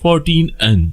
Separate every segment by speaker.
Speaker 1: 14N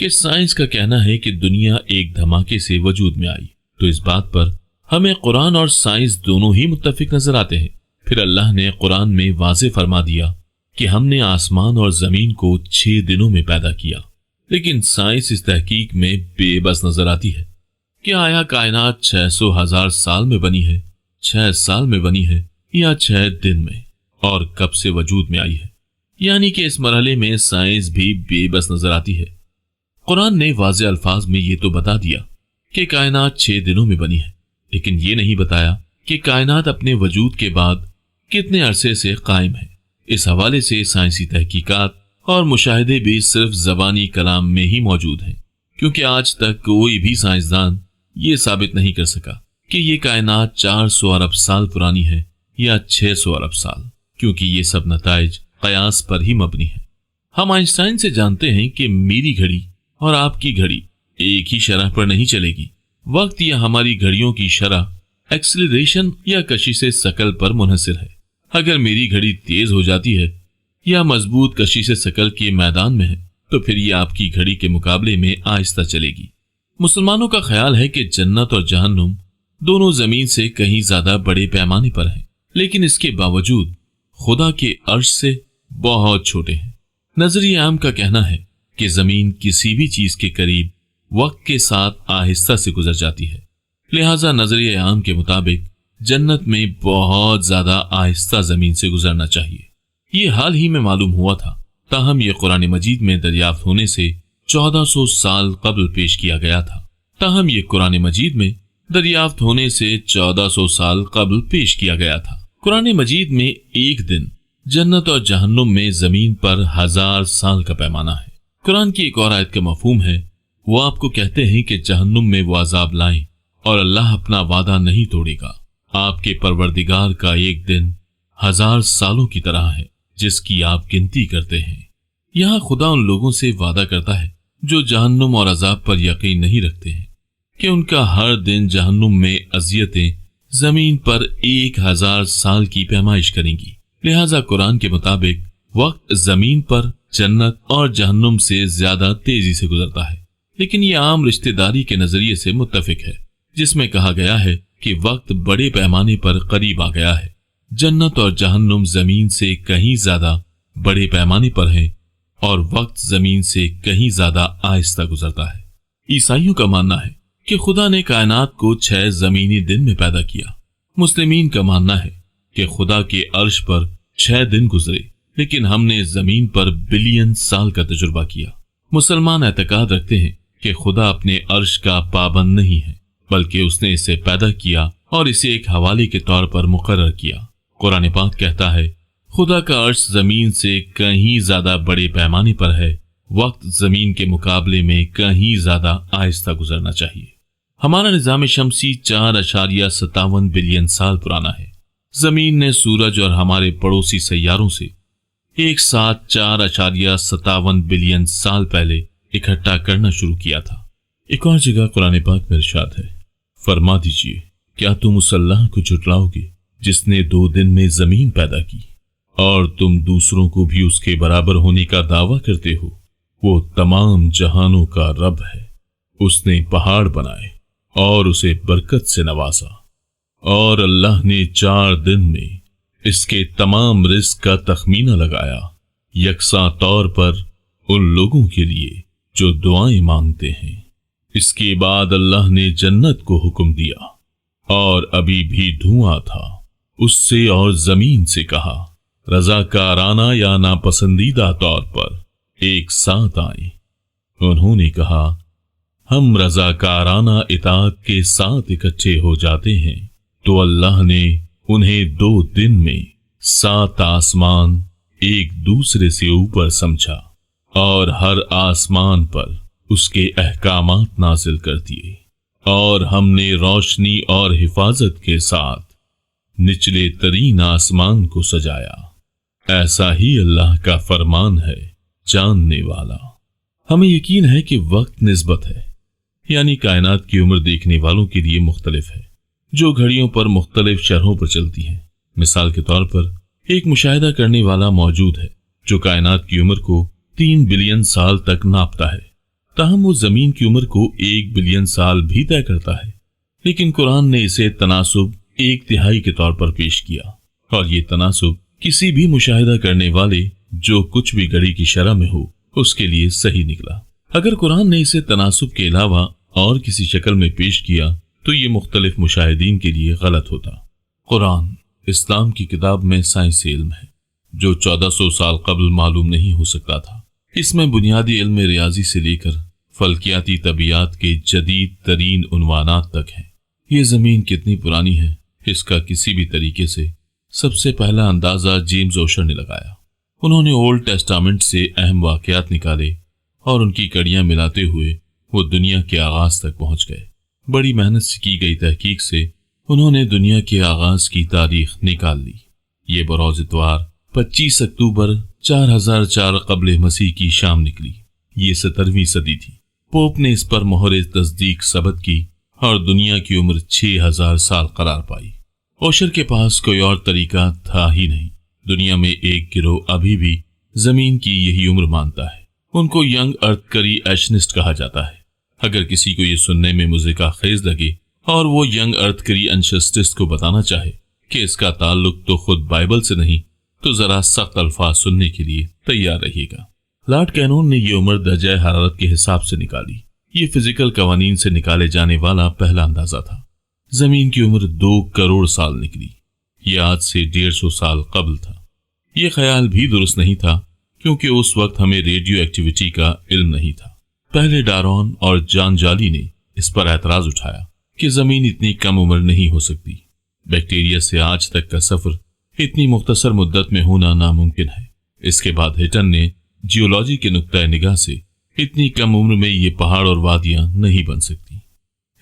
Speaker 1: کہ science کا کہنا ہے کہ دنیا ایک دھماکے سے وجود میں آئی، تو اس بات پر ہمیں قرآن اور سائنس دونوں ہی متفق نظر آتے ہیں۔ پھر اللہ نے قرآن میں واضح فرما دیا کہ ہم نے آسمان اور زمین کو 6 دنوں میں پیدا کیا، لیکن سائنس اس تحقیق میں بے بس نظر آتی ہے کہ آیا کائنات 600,000 سال میں بنی ہے، 6 سال میں بنی ہے، یا 6 دن میں، اور کب سے وجود میں آئی ہے۔ یعنی کہ اس مرحلے میں سائنس بھی بے بس نظر آتی ہے۔ قرآن نے واضح الفاظ میں یہ تو بتا دیا کہ کائنات 6 دنوں میں بنی ہے، لیکن یہ نہیں بتایا کہ کائنات اپنے وجود کے بعد کتنے عرصے سے قائم ہے۔ اس حوالے سے سائنسی تحقیقات اور مشاہدے بھی صرف زبانی کلام میں ہی موجود ہیں، کیونکہ آج تک کوئی بھی سائنسدان یہ ثابت نہیں کر سکا کہ یہ کائنات 400 ارب سال پرانی ہے یا 600 ارب سال، کیونکہ یہ سب نتائج قیاس پر ہی مبنی ہے۔ ہم آئنسٹائن سے جانتے ہیں کہ میری گھڑی اور آپ کی گھڑی ایک ہی شرح پر نہیں چلے گی۔ وقت یا ہماری گھڑیوں کی شرح ایکسلریشن یا کشش ثقل پر منحصر ہے۔ اگر میری گھڑی تیز ہو جاتی ہے یا مضبوط کشش ثقل کے میدان میں ہے تو پھر یہ آپ کی گھڑی کے مقابلے میں آہستہ چلے گی۔ مسلمانوں کا خیال ہے کہ جنت اور جہنم دونوں زمین سے کہیں زیادہ بڑے پیمانے پر ہیں، لیکن اس کے باوجود خدا کے عرش سے بہت چھوٹے ہیں۔ نظریہ عام کا کہنا ہے کہ زمین کسی بھی چیز کے قریب وقت کے ساتھ آہستہ سے گزر جاتی ہے، لہٰذا نظریہ عام کے مطابق جنت میں بہت زیادہ آہستہ زمین سے گزرنا چاہیے۔ یہ حال ہی میں معلوم ہوا تھا، تاہم یہ قرآن مجید میں دریافت ہونے سے 1400 سال قبل پیش کیا گیا تھا۔ قرآن مجید میں ایک دن جنت اور جہنم میں زمین پر 1000 سال کا پیمانہ ہے۔ قرآن کی ایک اور آیت کا مفہوم ہے، وہ آپ کو کہتے ہیں کہ جہنم میں وہ عذاب لائیں اور اللہ اپنا وعدہ نہیں توڑے گا۔ آپ کے پروردگار کا ایک دن 1000 سالوں کی طرح ہے جس کی آپ گنتی کرتے ہیں۔ یہاں خدا ان لوگوں سے وعدہ کرتا ہے جو جہنم اور عذاب پر یقین نہیں رکھتے ہیں کہ ان کا ہر دن جہنم میں اذیتیں زمین پر 1000 سال کی پیمائش کریں گی۔ لہٰذا قرآن کے مطابق وقت زمین پر جنت اور جہنم سے زیادہ تیزی سے گزرتا ہے، لیکن یہ عام رشتہ داری کے نظریے سے متفق ہے، جس میں کہا گیا ہے کہ وقت بڑے پیمانے پر قریب آ گیا ہے۔ جنت اور جہنم زمین سے کہیں زیادہ بڑے پیمانے پر ہیں اور وقت زمین سے کہیں زیادہ آہستہ گزرتا ہے۔ عیسائیوں کا ماننا ہے کہ خدا نے کائنات کو 6 زمینی دن میں پیدا کیا۔ مسلمین کا ماننا ہے کہ خدا کے عرش پر 6 دن گزرے، لیکن ہم نے زمین پر بلین سال کا تجربہ کیا۔ مسلمان اعتقاد رکھتے ہیں کہ خدا اپنے عرش کا پابند نہیں ہے، بلکہ اس نے اسے پیدا کیا اور اسے ایک حوالے کے طور پر مقرر کیا۔ قرآن پاک کہتا ہے، خدا کا عرش زمین سے کہیں زیادہ بڑے پیمانے پر ہے، وقت زمین کے مقابلے میں کہیں زیادہ آہستہ گزرنا چاہیے۔ ہمارا نظام شمسی 4.57 بلین سال پرانا ہے۔ زمین نے سورج اور ہمارے پڑوسی سیاروں سے ایک ساتھ 4.57 بلین سال پہلے اکٹھا کرنا شروع کیا تھا۔ ایک اور جگہ قرآن پاک میں ارشاد ہے، فرما دیجئے کیا تم اس اللہ کو جھٹلاؤ گے جس نے 2 دن میں زمین پیدا کی اور تم دوسروں کو بھی اس کے برابر ہونے کا دعویٰ کرتے ہو؟ وہ تمام جہانوں کا رب ہے، اس نے پہاڑ بنائے اور اسے برکت سے نوازا، اور اللہ نے 4 دن میں اس کے تمام رزق کا تخمینہ لگایا، یکساں طور پر ان لوگوں کے لیے جو دعائیں مانگتے ہیں۔ اس کے بعد اللہ نے جنت کو حکم دیا اور ابھی بھی دھواں تھا، اس سے اور زمین سے کہا رضاکارانہ یا ناپسندیدہ طور پر ایک ساتھ آئیں۔ انہوں نے کہا ہم رضاکارانہ اطاعت کے ساتھ اکٹھے ہو جاتے ہیں، تو اللہ نے انہیں 2 دن میں 7 آسمان ایک دوسرے سے اوپر سمجھا اور ہر آسمان پر اس کے احکامات نازل کر دیے، اور ہم نے روشنی اور حفاظت کے ساتھ نچلے ترین آسمان کو سجایا۔ ایسا ہی اللہ کا فرمان ہے جاننے والا۔ ہمیں یقین ہے کہ وقت نسبت ہے، یعنی کائنات کی عمر دیکھنے والوں کے لیے مختلف ہے، جو گھڑیوں پر مختلف شرحوں پر چلتی ہیں۔ مثال کے طور پر ایک مشاہدہ کرنے والا موجود ہے جو کائنات کی عمر کو 3 بلین سال تک ناپتا ہے۔ تاہم وہ زمین کی عمر کو 1 بلین سال بھی طے کرتا ہے، لیکن قرآن نے اسے تناسب 1/3 کے طور پر پیش کیا، اور یہ تناسب کسی بھی مشاہدہ کرنے والے جو کچھ بھی گھڑی کی شرح میں ہو اس کے لیے صحیح نکلا۔ اگر قرآن نے اسے تناسب کے علاوہ اور کسی شکل میں پیش کیا تو یہ مختلف مشاہدین کے لیے غلط ہوتا۔ قرآن اسلام کی کتاب میں سائنسی علم ہے جو 1400 سال قبل معلوم نہیں ہو سکتا تھا۔ اس میں بنیادی علم ریاضی سے لے کر فلکیاتی طبیعت کے جدید ترین عنوانات تک ہیں۔ یہ زمین کتنی پرانی ہے اس کا کسی بھی طریقے سے سب سے پہلا اندازہ جیمز اوشر نے لگایا۔ انہوں نے اولڈ ٹیسٹامنٹ سے اہم واقعات نکالے اور ان کی کڑیاں ملاتے ہوئے وہ دنیا کے آغاز تک پہنچ گئے۔ بڑی محنت سے کی گئی تحقیق سے انہوں نے دنیا کے آغاز کی تاریخ نکال لی۔ یہ بروز اتوار 25 اکتوبر 4004 قبل مسیح کی شام نکلی۔ یہ 17ویں صدی تھی۔ پوپ نے اس پر مہر تصدیق ثبت کی اور دنیا کی عمر 6000 سال قرار پائی۔ اوشر کے پاس کوئی اور طریقہ تھا ہی نہیں۔ دنیا میں ایک گروہ ابھی بھی زمین کی یہی عمر مانتا ہے۔ ان کو ینگ ارتھ کری ایشنسٹ کہا جاتا ہے۔ اگر کسی کو یہ سننے میں مزے خیز لگے اور وہ ینگ ارتھ کری انشسٹسٹ کو بتانا چاہے کہ اس کا تعلق تو خود بائبل سے نہیں تو ذرا سخت الفاظ سننے کے لیے تیار رہیے گا۔ لارڈ کینون نے یہ عمر درجہ حرارت کے حساب سے نکالی۔ یہ فزیکل قوانین سے نکالے جانے والا پہلا اندازہ تھا۔ زمین کی عمر 2 کروڑ سال نکلی۔ یہ آج سے 150 سال قبل تھا۔ یہ خیال بھی درست نہیں تھا کیونکہ اس وقت ہمیں ریڈیو ایکٹیویٹی کا علم نہیں تھا۔ پہلے ڈارون اور جان جالی نے اس پر اعتراض اٹھایا کہ زمین اتنی کم عمر نہیں ہو سکتی۔ بیکٹیریا سے آج تک کا سفر اتنی مختصر مدت میں ہونا ناممکن ہے۔ اس کے بعد ہٹن نے جیولوجی کے نقطۂ نگاہ سے اتنی کم عمر میں یہ پہاڑ اور وادیاں نہیں بن سکتی۔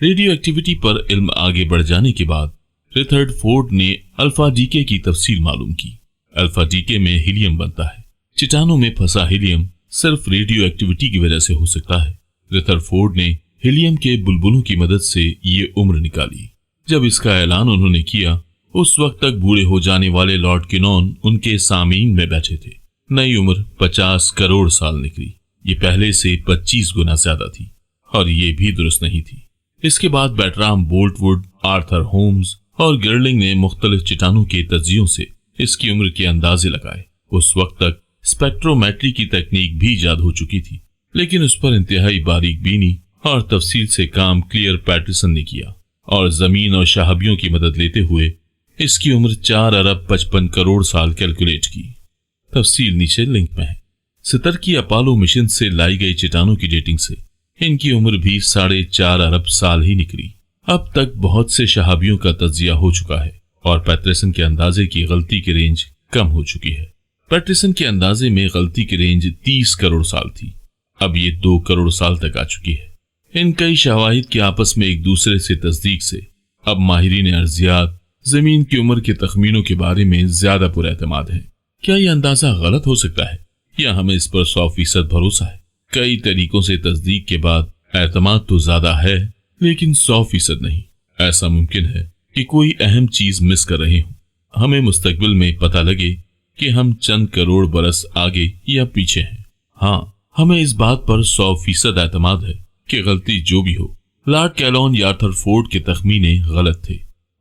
Speaker 1: ریڈیو ایکٹیویٹی پر علم آگے بڑھ جانے کے بعد ریتھرڈ فورڈ نے الفا ڈیکے کی تفصیل معلوم کی۔ الفا ڈیکے میں ہیلیم بنتا ہے۔ چٹانوں میں پھنسا ہیلیم صرف ریڈیو ایکٹیویٹی کی وجہ سے ہو سکتا ہے۔ ریتھرڈ فورڈ نے ہیلیم کے بلبلوں کی مدد سے یہ عمر نکالی۔ جب اس کا اعلان انہوں نے کیا اس وقت تک بوڑھے ہو جانے والے لارڈ کینون ان کے سامعین میں بیٹھے تھے۔ نئی عمر 50 کروڑ سال نکلی۔ یہ پہلے سے 25 گنا زیادہ تھی اور یہ بھی درست نہیں تھی۔ اس کے بعد بیٹرام بولٹ ووڈ، آرتھر ہومز اور گرلنگ نے مختلف چٹانوں کے تجزیوں سے اس کی عمر کے اندازے لگائے۔ اس وقت تک اسپیکٹرومیٹری کی تکنیک بھی ایجاد ہو چکی تھی، لیکن اس پر انتہائی باریک بینی اور تفصیل سے کام کلیئر پیٹرسن نے کیا اور زمین اور شہابیوں کی مدد لیتے ہوئے اس کی عمر 4 ارب 55 کروڑ سال کیلکولیٹ کی۔ تفصیل نیچے لنک میں ہے۔ ستر کی اپالو مشن سے لائی گئی چٹانوں کی ڈیٹنگ سے ان کی عمر بھی 4.5 ارب سال ہی نکلی۔ اب تک بہت سے شہابیوں کا تجزیہ ہو چکا ہے اور پیٹرسن کے اندازے کی غلطی کی رینج کم ہو چکی ہے۔ پیٹرسن کے اندازے میں غلطی کی رینج 30 کروڑ سال تھی، اب یہ 2 کروڑ سال تک آ چکی ہے۔ ان کئی شواہد کے آپس میں ایک دوسرے سے تصدیق سے اب ماہرین ارضیات زمین کی عمر کے تخمینوں کے بارے میں زیادہ پر اعتماد ہیں۔ کیا یہ اندازہ غلط ہو سکتا ہے یا ہمیں اس پر 100% بھروسہ ہے؟ کئی طریقوں سے تصدیق کے بعد اعتماد تو زیادہ ہے لیکن 100% نہیں۔ ایسا ممکن ہے کہ کوئی اہم چیز مس کر رہے ہوں۔ ہمیں مستقبل میں پتہ لگے کہ ہم چند کروڑ برس آگے یا پیچھے ہیں۔ ہاں، ہمیں اس بات پر 100% اعتماد ہے کہ غلطی جو بھی ہو، لارڈ کیلون یا آرتھر فورڈ کے تخمینے غلط تھے،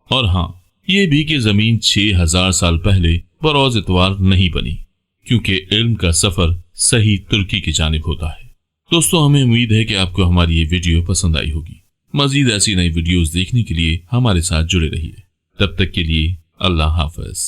Speaker 1: اور ہاں یہ بھی کہ زمین 6000 سال پہلے بروز اتوار نہیں بنی، کیونکہ علم کا سفر صحیح ترکی کی جانب ہوتا ہے۔ دوستو، ہمیں امید ہے کہ آپ کو ہماری یہ ویڈیو پسند آئی ہوگی۔ مزید ایسی نئی ویڈیوز دیکھنے کے لیے ہمارے ساتھ جڑے رہیے۔ تب تک کے لیے اللہ حافظ۔